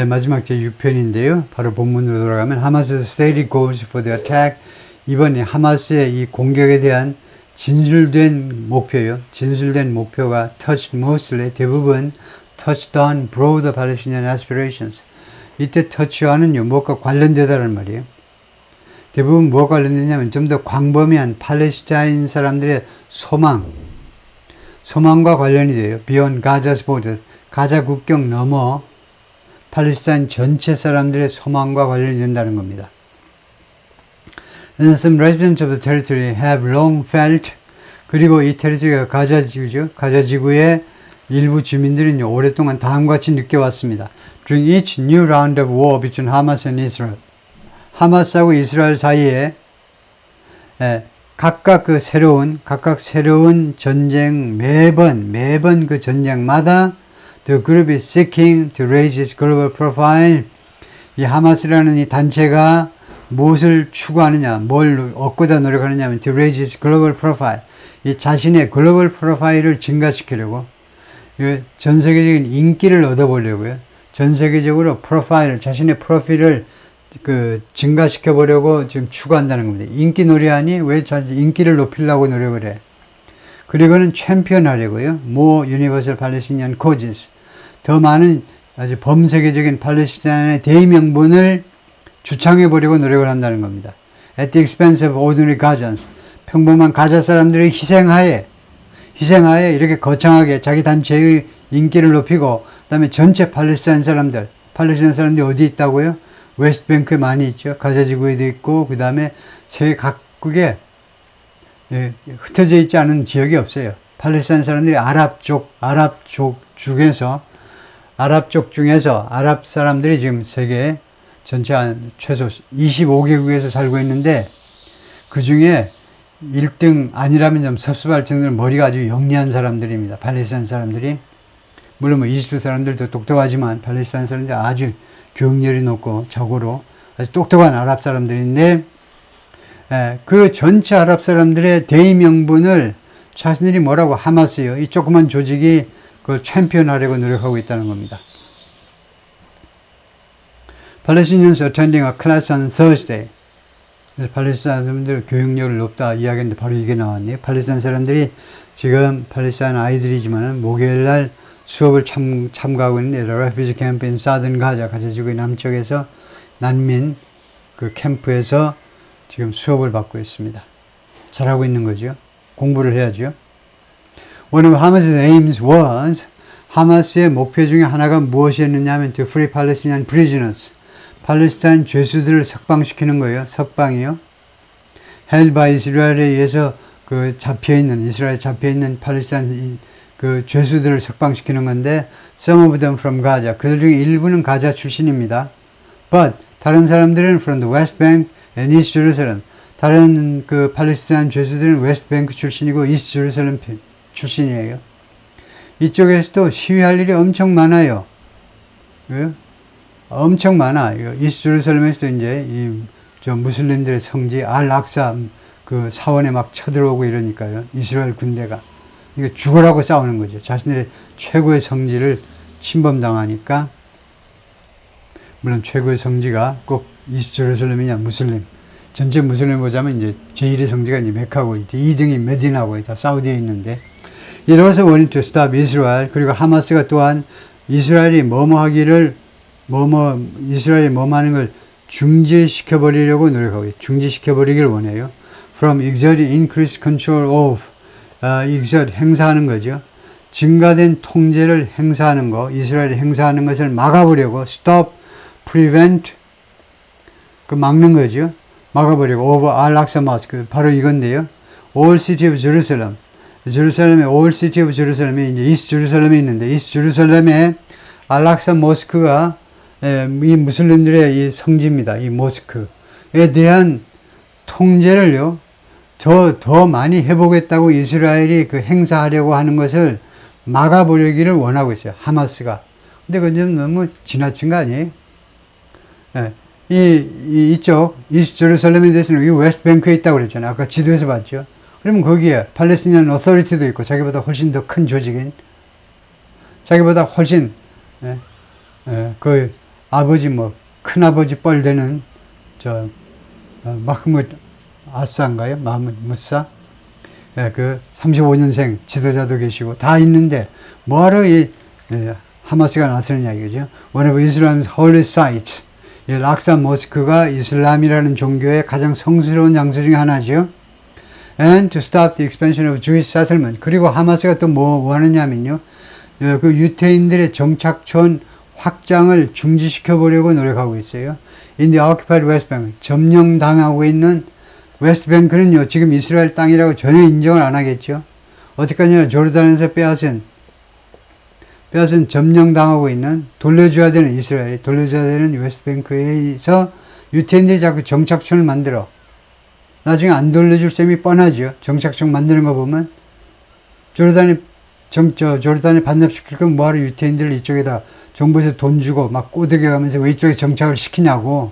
마지막 제 6편인데요. 바로 본문으로 돌아가면 하마스 stated goals for the attack. 이번에 하마스의 이 공격에 대한 진술된 목표요. 진술된 목표가 touched mostly, 대부분 touched on broader Palestinian aspirations. 이때 touch와는요, 무엇과 관련되다는 말이에요. 대부분 뭐가 관련되냐면 좀 더 광범위한 팔레스타인 사람들의 소망과 관련이 돼요. Beyond Gaza's border, 가자 국경 넘어 팔레스타인 전체 사람들의 소망과 관련이 된다는 겁니다. And some residents of the territory have long felt, 그리고 이 테리토리가 가자지구죠. 가자지구의 일부 주민들은 오랫동안 다음과 같이 느껴왔습니다. During each new round of war between Hamas and Israel, 하마스하고 이스라엘 사이에 각각 새로운 전쟁, 매번 그 전쟁마다 the group is seeking to raise its global profile. 이 하마스라는 이 단체가 무엇을 추구하느냐, 뭘 얻고자 노력하느냐 하면 to raise its global profile. 이 자신의 글로벌 프로파일을 증가시키려고, 전 세계적인 인기를 얻어보려고요. 전 세계적으로 자신의 프로필을 증가시켜 보려고 지금 추구한다는 겁니다. 인기 노래하니 왜 인기를 높이려고 노력을 해? 그리고는 챔피언하려고요. More universal Palestinian causes. 더 많은 아주 범세계적인 팔레스타인의 대의명분을 주창해 보려고 노력을 한다는 겁니다. At the expense of ordinary Gazans. 평범한 가자 사람들의 희생하에 이렇게 거창하게 자기 단체의 인기를 높이고, 그 다음에 전체 팔레스타인 사람들이 어디 있다고요? 웨스트뱅크에 많이 있죠. 가자지구에도 있고, 그 다음에 세계 각국에 흩어져 있지 않은 지역이 없어요. 팔레스타인 사람들이 아랍 쪽 중에서 아랍 사람들이 지금 세계 전체 한 최소 25개국에서 살고 있는데, 그 중에 1등 아니라면 좀 섭섭할 정도로 머리가 아주 영리한 사람들입니다. 팔레스타인 사람들이. 물론 이집트 사람들도 똑똑하지만 팔레스타인 사람들이 아주 교육열이 높고 적어로 아주 똑똑한 아랍 사람들인데, 그 전체 아랍 사람들의 대의 명분을 자신들이 뭐라고 하마스요. 이 조그만 조직이 그걸 챔피언하려고 노력하고 있다는 겁니다. Palestinians attending a class on Thursday. 그래서 팔레스타인 사람들 교육열이 높다 이야기했는데 바로 이게 나왔네요. 팔레스타인 사람들이 지금 팔레스타인 아이들이지만은 목요일날 수업을 참가하고 있는 refugee camp in southern Gaza, 가자지구의 남쪽에서 난민 그 캠프에서 지금 수업을 받고 있습니다. 잘하고 있는 거죠. 공부를 해야죠. One of Hamas's aims was, 하마스의 목표 중에 하나가 무엇이었느냐 하면 to free Palestinian prisoners, 팔레스타인 죄수들을 석방시키는 거예요. 석방이요. held by Israel에 의해서 이스라엘에 잡혀있는 팔레스타인 그 죄수들을 석방시키는 건데, some of them from Gaza, 그들 중에 일부는 가자 출신입니다. But 다른 사람들은 from the West Bank and East Jerusalem, 다른 그 팔레스타인 죄수들은 웨스트뱅크 출신이고 이스트 제루살렘 출신이에요. 이쪽에서도 시위할 일이 엄청 많아요. 왜요? 엄청 많아. 이스트 제루살렘에서도 이제 저 무슬림들의 성지 알-악사 그 사원에 막 쳐들어오고 이러니까요. 이스라엘 군대가. 이거 죽으라고 싸우는 거죠. 자신들의 최고의 성지를 침범당하니까. 물론 최고의 성지가 꼭 이스트 제루살렘이냐 무슬림. 전체 무슬림 보자면 이제 제1의 성지가 이제 메카고 2등이 메디나고 다 사우디에 있는데, 이로써 wanted to stop Israel. 그리고 하마스가 또한 이스라엘이 이스라엘이 뭐하는 걸 중지시켜버리려고 노력하고 있어요. 중지시켜버리길 원해요. From exerting increased control of, exert, 행사하는 거죠. 증가된 통제를 행사하는 거, 이스라엘이 행사하는 것을 막아보려고, stop, prevent, 막는 거죠. 막아보려고, over al-Aqsa Mosque, 바로 이건데요. All city of Jerusalem, 제루살렘의 all city of Jerusalem이 이제 이스트 제루살렘에 있는데, 이스트 제루살렘에 al-Aqsa 모스크가 이 무슬림들의 이 성지입니다. 이 모스크에 대한 통제를요, 더 많이 해보겠다고 이스라엘이 행사하려고 하는 것을 막아보려기를 원하고 있어요. 하마스가. 근데 그건 좀 너무 지나친 거 아니에요? 이쪽, 이스트 제루살렘에 대해서는 이 웨스트뱅크에 있다고 그랬잖아요. 아까 지도에서 봤죠. 그러면 거기에 팔레스티니안 어서리티도 있고, 자기보다 훨씬 더 큰 조직인, 자기보다 훨씬, 그 아버지 큰아버지 뻘 되는 마흐뭇 아사인가요? 마흐뭇 무사? 그 35년생 지도자도 계시고 다 있는데 뭐하러 이 하마스가 나서느냐 이거죠. One of Islam's holy sites. 이 락사 모스크가 이슬람이라는 종교의 가장 성스러운 장소 중에 하나죠. And to stop the expansion of Jewish settlement. 그리고 하마스가 또 뭐 하느냐면요. 그 유태인들의 정착촌 확장을 중지시켜 보려고 노력하고 있어요. In the occupied West Bank. 점령당하고 있는 웨스트뱅크는요, 지금 이스라엘 땅이라고 전혀 인정을 안 하겠죠. 어디까지나 조르단에서 빼앗은 점령당하고 있는, 돌려줘야 되는 이스라엘, 돌려줘야 되는 웨스트뱅크에서 유태인들이 자꾸 정착촌을 만들어. 나중에 안 돌려줄 셈이 뻔하죠. 정착촌 만드는 거 보면. 조르단에 반납시킬 거면 뭐하러 유태인들을 이쪽에다 정부에서 돈 주고 막 꼬드겨 가면서 왜 이쪽에 정착을 시키냐고.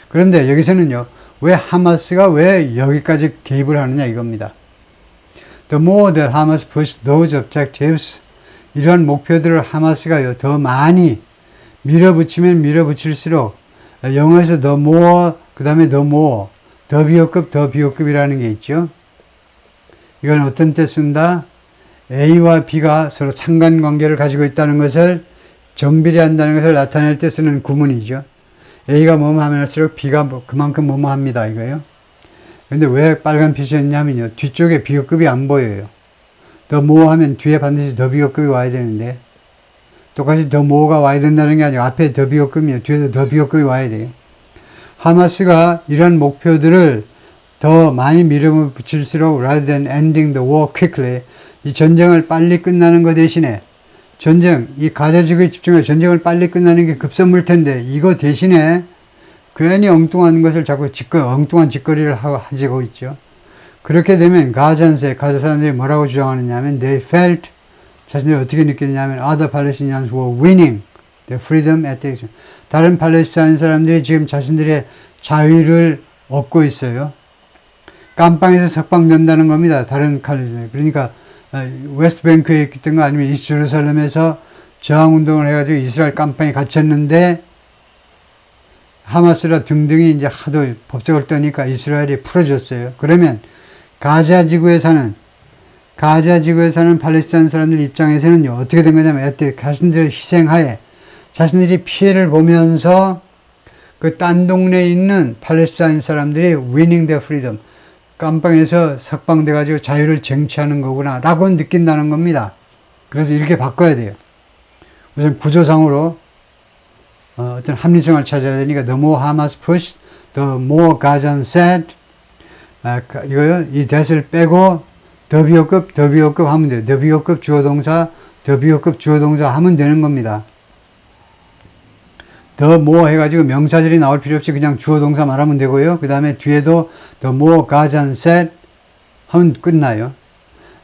그런데 여기서는요, 왜 하마스가 왜 여기까지 개입을 하느냐 이겁니다. The more that Hamas push those objectives, 이러한 목표들을 하마스가 더 많이 밀어붙이면 밀어붙일수록, 영어에서 the more, 그 다음에 the more, 더 비호급이라는 게 있죠. 이건 어떤 때 쓴다? A와 B가 서로 상관관계를 가지고 있다는 것을 정비례한다는 것을 나타낼 때 쓰는 구문이죠. A가 뭐뭐 하면 할수록 B가 그만큼 뭐뭐 합니다 이거예요. 근데 왜 빨간 표시였냐면요, 뒤쪽에 비호급이 안 보여요. 더 more 하면 뒤에 반드시 더 비호급이 와야 되는데, 똑같이 더 more가 와야 된다는 게 아니고 앞에 더 비호급이요, 뒤에도 더 비호급이 와야 돼요. 하마스가 이런 목표들을 더 많이 밀어붙일수록 rather than ending the war quickly, 이 전쟁을 빨리 끝나는 것 대신에 이 가자 지구에 집중해서 전쟁을 빨리 끝나는 게 급선무일 텐데, 이거 대신에 괜히 엉뚱한 것을 자꾸 엉뚱한 짓거리를 하고 있죠. 그렇게 되면 가자 사람들이 뭐라고 주장하느냐 하면, they felt, 자신들이 어떻게 느끼느냐면, other Palestinians were winning their freedom at the expense. 다른 팔레스타인 사람들이 지금 자신들의 자유를 얻고 있어요. 깜빵에서 석방된다는 겁니다. 다른 칼리들. 그러니까 웨스트뱅크에 있던가 아니면 이스라엘에서 저항운동을 해가지고 이스라엘 깜빵에 갇혔는데, 하마스라 등등이 이제 하도 법적을 떠니까 이스라엘이 풀어줬어요. 그러면 가자 지구에 사는 팔레스타인 사람들 입장에서는요, 어떻게 된 거냐면, 자신들의 희생하에 자신들이 피해를 보면서 그 딴 동네에 있는 팔레스타인 사람들이 winning their freedom, 깜빵에서 석방돼가지고 자유를 쟁취하는 거구나 라고 느낀다는 겁니다. 그래서 이렇게 바꿔야 돼요. 우선 구조상으로 어떤 합리성을 찾아야 되니까 the more Hamas pushed, the more Gaza said, 이거요, 이 that을 빼고 더 비호급 하면 돼요. 더 비호급 주어동사 하면 되는 겁니다. 더 more 해가지고 명사절이 나올 필요 없이 그냥 주어동사 말하면 되고요. 그 다음에 뒤에도 the more Gaza said 하면 끝나요.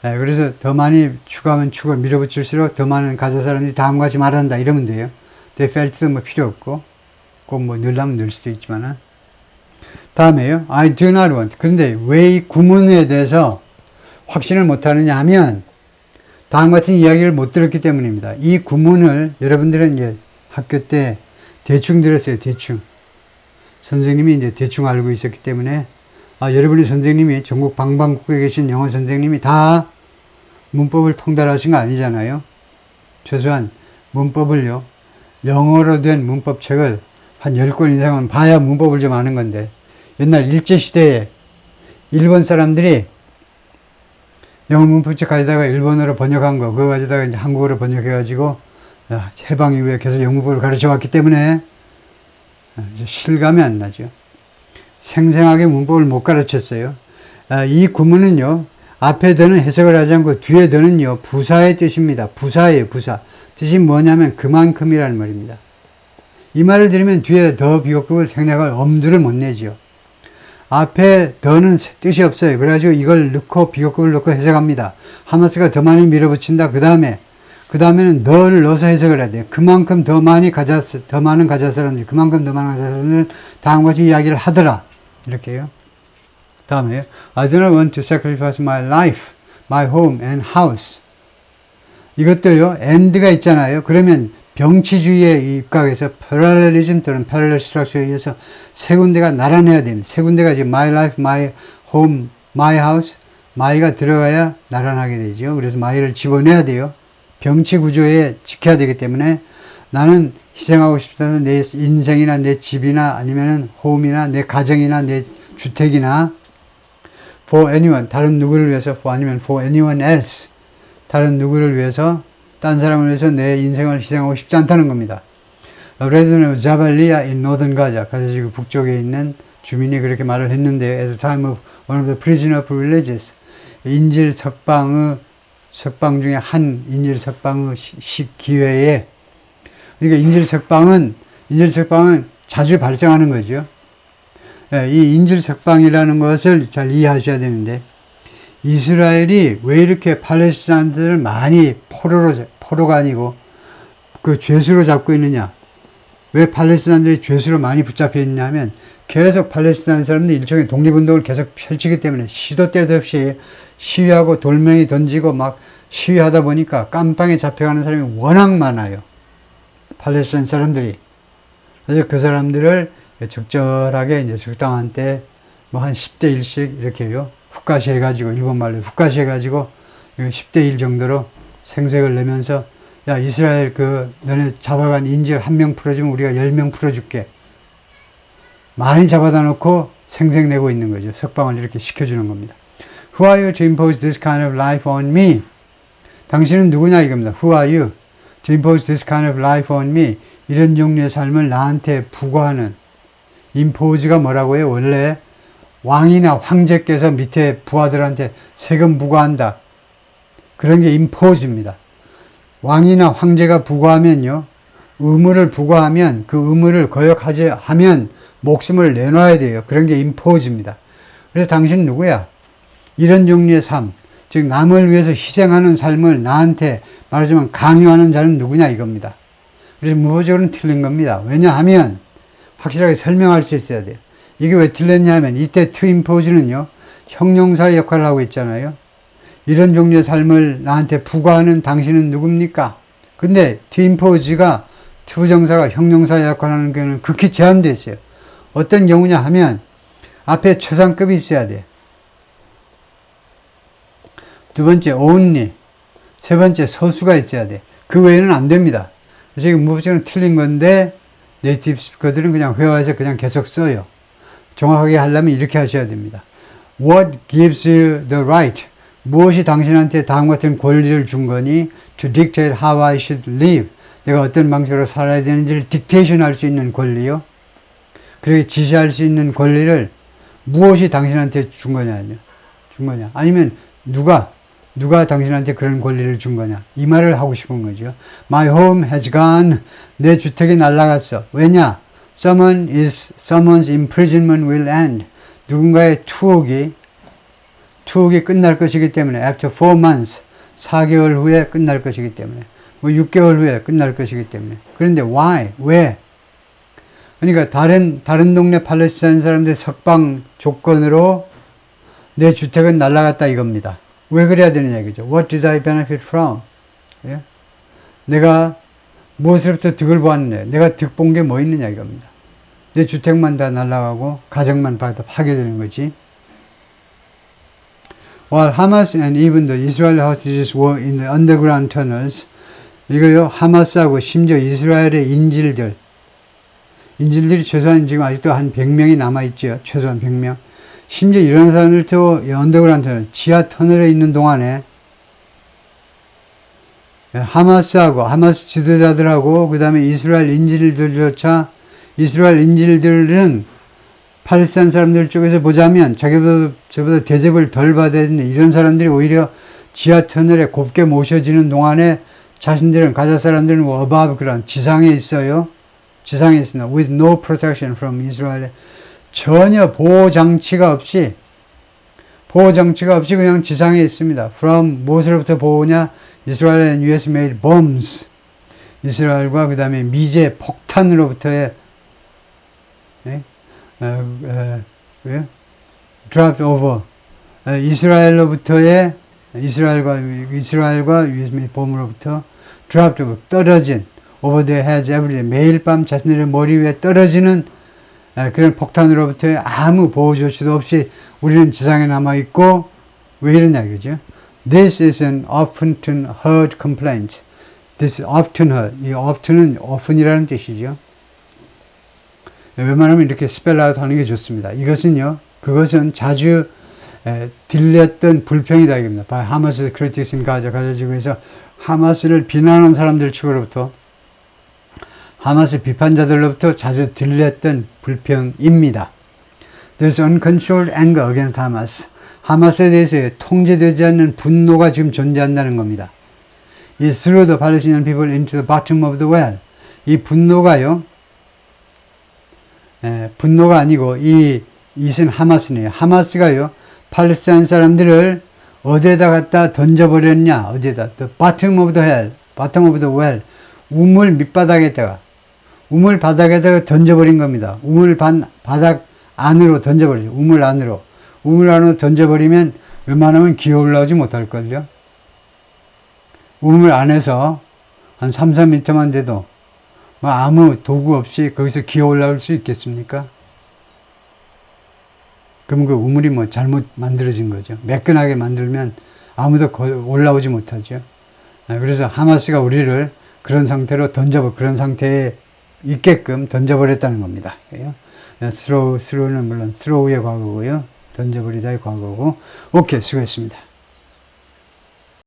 그래서 더 많이 추가하면 밀어붙일수록 더 많은 가자 사람들이 다음과 같이 말한다 이러면 돼요. they felt도 뭐 필요 없고, 꼭 뭐 넣으려면 넣을 수도 있지만은. 다음에요, I do not want. 그런데 왜 이 구문에 대해서 확신을 못 하느냐 하면, 다음 같은 이야기를 못 들었기 때문입니다. 이 구문을 여러분들은 이제 학교 때 대충 들었어요. 대충. 선생님이 이제 대충 알고 있었기 때문에, 여러분의 선생님이 전국 방방곡곡에 계신 영어 선생님이 다 문법을 통달하신 거 아니잖아요. 최소한 문법을요, 영어로 된 문법책을 한 10권 이상은 봐야 문법을 좀 아는 건데, 옛날 일제시대에 일본 사람들이 영어 문법책 가져다가 일본어로 번역한 거, 그거 가져다가 이제 한국어로 번역해가지고 해방 이후에 계속 영문법을 가르쳐 왔기 때문에 실감이 안 나죠. 생생하게 문법을 못 가르쳤어요. 이 구문은요, 앞에 더는 해석을 하지 않고 뒤에 더는요, 부사의 뜻입니다. 부사예요, 부사. 뜻이 뭐냐면 그만큼이라는 말입니다. 이 말을 들으면 뒤에 더 비호급을 생략할 엄두를 못 내죠. 앞에 더는 뜻이 없어요. 그래가지고 이걸 넣고 비호급을 넣고 해석합니다. 하마스가 더 많이 밀어붙인다. 그 다음에는 더를 넣어서 해석을 해야 돼요. 그만큼 더 많은 가자 사람들이, 그만큼 더 많은 가자 사람들은 다음과 같이 이야기를 하더라. 이렇게요. 다음에요. I do not want to sacrifice my life, my home and house. 이것도요, and가 있잖아요. 그러면 병치주의에 입각해서 패럴리즘 또는 패럴럴 스트럭처에 의해서 세 군데가 나란해야 됩니다. 세 군데가 지금 my life, my home, my house, my가 들어가야 나란하게 되죠. 그래서 my를 집어내야 돼요. 병치 구조에 지켜야 되기 때문에 나는 희생하고 싶다는 내 인생이나 내 집이나 아니면은 home이나 내 가정이나 내 주택이나 for anyone, 다른 누구를 위해서 아니면 for anyone else, 다른 누구를 위해서 딴 사람을 위해서 내 인생을 희생하고 싶지 않다는 겁니다. Resident of Jabalia in Northern Gaza, 가자 지구 북쪽에 있는 주민이 그렇게 말을 했는데 at the time of one of the prisoner privileges, 인질 석방 중에 한 인질 석방의 기회에, 그러니까 인질 석방은 자주 발생하는 거죠. 이 인질 석방이라는 것을 잘 이해하셔야 되는데, 이스라엘이 왜 이렇게 팔레스타인들을 많이 포로가 아니고 그 죄수로 잡고 있느냐, 왜 팔레스타인들이 죄수로 많이 붙잡혀 있냐면 계속 팔레스타인 사람들이 일종의 독립운동을 계속 펼치기 때문에 시도 때도 없이 시위하고 돌멩이 던지고 막 시위하다 보니까 깜빵에 잡혀가는 사람이 워낙 많아요. 팔레스타인 사람들이. 그래서 그 사람들을 적절하게 이제 적당한 때 뭐 한 10대 1씩 이렇게 해요. 훅가시 해가지고, 일본말로 훅가시 해가지고 10대 1 정도로 생색을 내면서, 야, 이스라엘 너네 잡아간 인질 1명 풀어주면 우리가 10명 풀어줄게. 많이 잡아다 놓고 생색 내고 있는 거죠. 석방을 이렇게 시켜주는 겁니다. Who are you to impose this kind of life on me? 당신은 누구냐 이겁니다. Who are you to impose this kind of life on me? 이런 종류의 삶을 나한테 부과하는. impose가 뭐라고요? 원래 왕이나 황제께서 밑에 부하들한테 세금 부과한다. 그런 게 impose입니다. 왕이나 황제가 부과하면요, 의무를 부과하면 그 의무를 거역하지 하면 목숨을 내놔야 돼요. 그런 게 impose입니다. 그래서 당신 누구야? 이런 종류의 삶, 즉 남을 위해서 희생하는 삶을 나한테 말하자면 강요하는 자는 누구냐 이겁니다. 그래서 무조건은 틀린 겁니다. 왜냐하면 확실하게 설명할 수 있어야 돼요. 이게 왜 틀렸냐 하면 이때 to impose는요, 형용사의 역할을 하고 있잖아요. 이런 종류의 삶을 나한테 부과하는 당신은 누굽니까? 근데 to impose가 to 정사가 형용사의 역할을 하는 경우는 극히 제한되어 있어요. 어떤 경우냐 하면 앞에 최상급이 있어야 돼. 두 번째 only, 세 번째 서수가 있어야 돼. 그 외에는 안 됩니다. 그래서 이게 무법적으로 틀린 건데 네이티브 스피커들은 그냥 회화해서 그냥 계속 써요. 정확하게 하려면 이렇게 하셔야 됩니다. What gives you the right? 무엇이 당신한테 다음 같은 권리를 준 거니? To dictate how I should live. 내가 어떤 방식으로 살아야 되는지를 딕테이션 할 수 있는 권리요. 그렇게 지시할 수 있는 권리를 무엇이 당신한테 준 거냐? 아니면 누가 당신한테 그런 권리를 준 거냐? 이 말을 하고 싶은 거죠. My home has gone. 내 주택이 날아갔어. 왜냐? Someone's imprisonment will end. 누군가의 투옥이 끝날 것이기 때문에 after 4 months, 4개월 후에 끝날 것이기 때문에, 뭐 6개월 후에 끝날 것이기 때문에. 그런데 why? 왜? 그러니까 다른 동네 팔레스타인 사람들 석방 조건으로 내 주택은 날아갔다 이겁니다. 왜 그래야 되느냐 이거죠. What did I benefit from? 예? 내가 무엇으로부터 득을 보았느냐. 내가 득 본 게 뭐 있느냐 이겁니다. 내 주택만 다 날아가고 가정만 다 파괴되는 거지. While Hamas and even the Israeli hostages were in the underground tunnels, 이거요, 하마스하고 심지어 이스라엘의 인질들이 최소한 지금 아직도 한 100명이 남아있죠. 최소한 100명. 심지어 이런 사람들도 언더그라운드 터널, 지하 터널에 있는 동안에 하마스 지도자들하고 그 다음에 이스라엘 인질들은 팔레스타인 사람들 쪽에서 보자면 저보다 대접을 덜 받아야 되는데 이런 사람들이 오히려 지하 터널에 곱게 모셔지는 동안에 자신들은 가자 사람들은 above 그런 지상에 있어요. 지상에 있습니다. With no protection from Israel. 전혀 보호 장치가 없이 그냥 지상에 있습니다. From 무엇으로부터 보호냐? Israel and US made bombs. 이스라엘과 그 다음에 미제 폭탄으로부터의 dropped over. 이스라엘과 US made bomb으로부터 dropped over. 떨어진 over their heads every day. 매일 밤 자신들의 머리 위에 떨어지는 그런 폭탄으로부터의 아무 보호 조치도 없이 우리는 지상에 남아있고, 왜 이러냐 이거죠. This is an often heard complaint. This is often heard. 이 often은 often이라는 뜻이죠. 웬만하면 이렇게 스펠아웃 하는 게 좋습니다. 그것은 자주 들렸던 불평이다 이겁니다. By Hamas's critics in Gaza. 가자 지구에서 하마스를 비난하는 사람들 측으로부터, 하마스 비판자들로부터 자주 들렸던 불평입니다. There's uncontrolled anger against Hamas. 하마스에 대해서 통제되지 않는 분노가 지금 존재한다는 겁니다. 이 threw the Palestinian people into the bottom of the well. 이 분노가요, 분노가 아니고 이것은 하마스네요. 하마스가요, 팔레스타인 사람들을 어디에다 갖다 던져버렸냐, 어디에다, the bottom of the well, bottom of the well, 우물 밑바닥에다가, 우물 바닥에다가 던져버린 겁니다. 우물 바닥 안으로 던져버리죠. 우물 안으로 던져버리면 웬만하면 기어 올라오지 못할걸요. 우물 안에서 한 3, 4m만 돼도 아무 도구 없이 거기서 기어 올라올 수 있겠습니까? 그럼 그 우물이 잘못 만들어진 거죠. 매끈하게 만들면 아무도 올라오지 못하죠. 그래서 하마스가 우리를 그런 상태로 그런 상태에 있게끔 던져버렸다는 겁니다. throw는 물론 throw의 과거고요. 던져버리다의 과거고. 오케이, 수고했습니다.